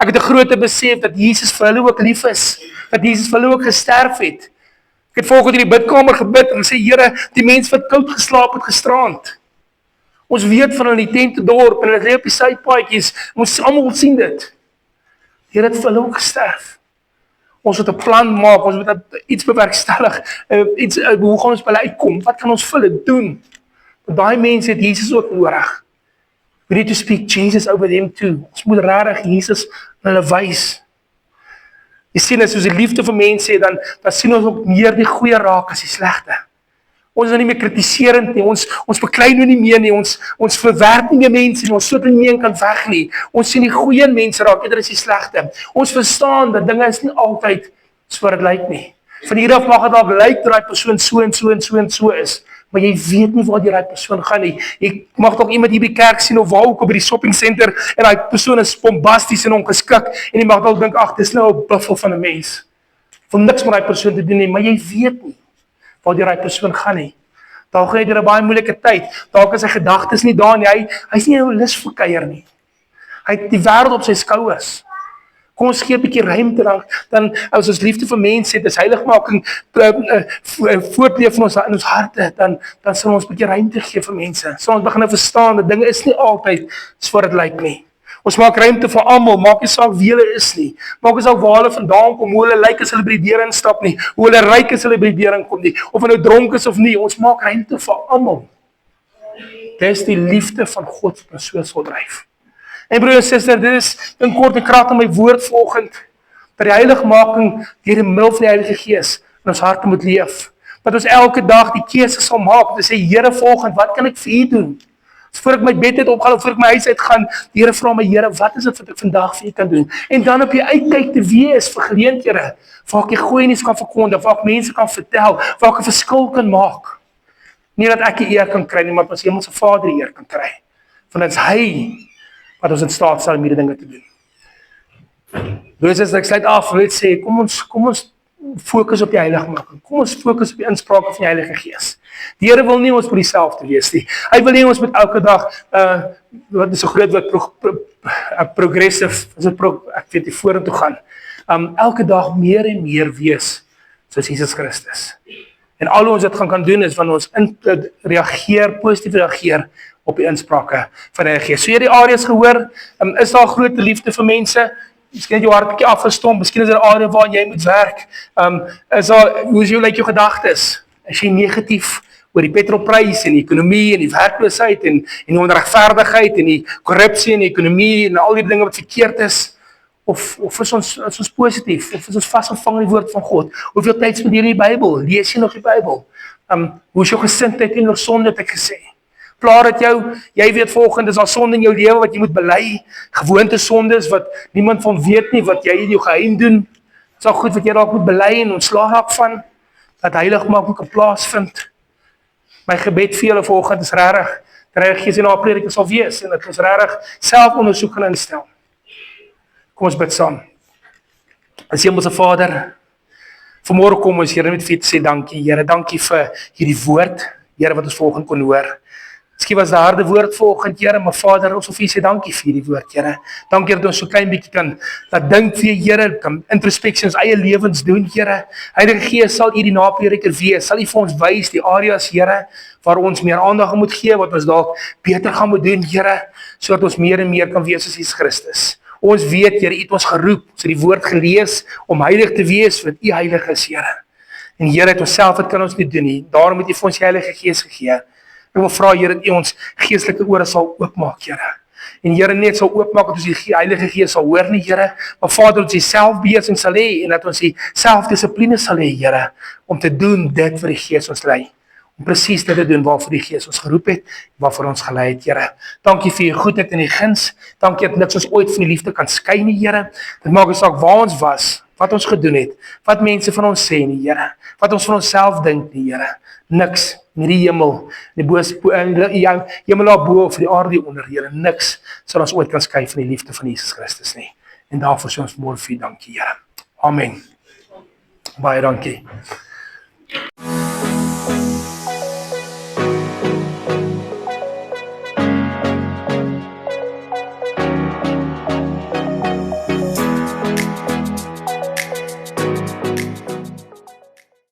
Ek het 'n groot besef dat Jesus vir hulle ook lief is, dat Jesus vir hulle ook gesterf het. Ek het vanoggend in die bidkamer gebid en gesê, Here, die mense wat koud geslaap het gisterand. Ons weet van hulle in die tentedorp en hulle lê op die sypaadjies. Ons almal sien dit. Here het vir hulle ook gesterf. Ons moet 'n plan maak, ons moet iets bewerkstellig, hoe gaan ons by hulle uitkom? Wat kan ons vir hulle doen? Want daai mense het Jesus ook nodig. We need to speak Jesus over them too. Ons moet regtig Jesus aan hulle wys. Jy sien, as ons die liefde vir mense het, dan sien ons ook meer die goeie raak as die slegte. Ons is nou nie meer kritiserend nie, ons beklei nou nie meer nie, ons verwerp nie meer mense nie, ons stoot nie meer en kan weg nie. Ons sien die goeie mense raak, eerder is die slegte. Ons verstaan dat dinge is nie altyd so wat dit lyk nie. Van hier af mag dit dalk lyk dat daai persoon so en so en so en so is, maar jy weet nie waar die daai persoon gaan nie. Jy mag dalk iemand hier by die kerk sien of waar ook by die shopping center en daai persoon is bombasties en ongeskik en jy mag dalk dink, ag, dis nou 'n buffel van 'n mens. Van niks met daai persoon te doen nie, maar jy weet nie waar die daai persoon gaan nie. Dalk gaan hy deur 'n baie moeilike tyd. Dalk is sy gedagtes nie daar nie. Hy's nie 'n lus vir kuier nie. Hy het die wêreld op sy skouers. Kom ons gee 'n bietjie ruimte dan as ons liefde vir mense het, as heiligmaking voortleef in ons harte, dan sal ons 'n bietjie ruimte gee vir mense. Sal ons begin verstaan dat dinge is nie altyd so wat dit lyk nie. Ons maak ruimte vir almal, maak nie saak wie hulle is nie. Maak nie saak waar hulle vandaan kom, hoe hulle lyk as hulle by die deur instap nie, hoe hulle ryk as hulle by die deur inkom nie, of hulle dronk is of nie. Ons maak ruimte vir almal. Dis die liefde van God wat ons so sal dryf. En broer en suster, dit is in kort en kragtig my woord vanoggend, dat die heiligmaking deur die middel van die Heilige Gees in ons harte moet leef. Dat ons elke dag die keuse sal maak, te sê, Here, vanoggend, wat kan ek vir U doen? So voor ek my bed uit opgaan, of voor ek my huis uitgaan, die Here vra my, Here, wat is dit wat ek vandag vir U kan doen? En dan op die uitkyk te wees vir geleenthede, waar ek die goeie nuus kan verkondig, waar ek mense kan vertel, waar ek 'n verskil kan maak. Nie dat ek die eer kan kry nie, maar dat ons Hemelse Vader die eer kan kry. Want dit is Hy wat ons in staat sal om hierdie dinge te doen. Dus as ek sluit af, wil ek sê, kom ons fokus op die heiligmaking. Kom ons fokus op die insprake van die Heilige Gees. Die Here wil nie ons vir dieselfde wees nie. Hy wil nie ons met elke dag, wat is so groot wat progressive, ek weet nie, vorentoe gaan. Elke dag meer en meer wees, soos Jesus Christus. En al ons dit kan doen is, wanneer ons positief reageer, op die insprake van die Gees. So jy die areas gehoor, is daar groot liefde vir mense? Miskien het jou hart 'n bietjie afgestomp, miskien is daar 'n area waar jy moet werk. Hoe is jou gedagtes? Is jy negatief oor die petrolprys en die ekonomie en die werkloosheid en die onregverdigheid en die korrupsie en die ekonomie en al die dinge wat verkeerd is? Of is ons positief? Of is ons vasgevang in die woord van God? Hoeveel tyd spandeer jy in die Bybel? Lees jy nog die Bybel? Hoe is jou gesindheid teenoor sonde, het ek gesê? Plaar dit jou, jy weet volgende, is daar sonde in jou lewe wat jy moet bely, gewoonte sondes wat niemand van weet nie, wat jy in jou geheim doen, is al goed wat jy dalk moet bely en ontslaag raak van, dat heiligmaking kan plaasvind. My gebed vir julle volgende is regtig, dat die Gees in haar prediking sal wees, en dat ons regtig selfondersoek gaan instel. Kom ons bid saam. As Hemelse Vader, vanmôre kom ons, Here, met vir U te sê dankie, Here, dankie vir hierdie woord, Here, wat ons volgende kon hoor. Miskien was 'n harde woord vanoggend, Here, maar Vader, ons wil vir U sê dankie vir hierdie woord, Here. Dankie dat ons so klein bietjie kan laat dink vir U, Here, kan introspeksie ons eie lewens doen, Here. Heilige Gees, sal U die naprediker wees, sal U vir ons wys die areas, Here, waar ons meer aandag moet gee, wat ons dalk beter gaan moet doen, Here, sodat ons meer en meer kan wees as Jesus Christus. Ons weet, Here, U het ons geroep, ons het die woord gelees om heilig te wees, want U heilig is, Here. En Here, het ons self, dit kan ons nie doen nie. Daarom het U vir ons die Heilige Gees gegee. Ek wil vra, Here, dat U ons geestelike ore sal oopmaak, Here. En Here, net sal oopmaak dat ons die Heilige Gees sal hoor nie, Here, maar Vader, dat ons die selfbeheersing sal hê en dat ons die selfdissipline sal hê, Here, om te doen dit wat die Gees ons lei. Om presies dit te doen waarvoor die Gees ons geroep het, waarvoor ons gelei het, Here. Dankie vir U goedheid en U guns. Dankie dat niks ons ooit van die liefde kan skei nie, Here. Dit maak nie saak waar ons was, wat ons gedoen het, wat mense van ons sê nie, Here. Wat ons van onsself dink nie, Here. Niks. Nie die hemel, die hemel daar bo of die aarde onder, Here, niks sal ons ooit kan skei van die liefde van Jesus Christus nie. En daarvoor sê ons môre vir U dankie, Here. Amen. Baie dankie.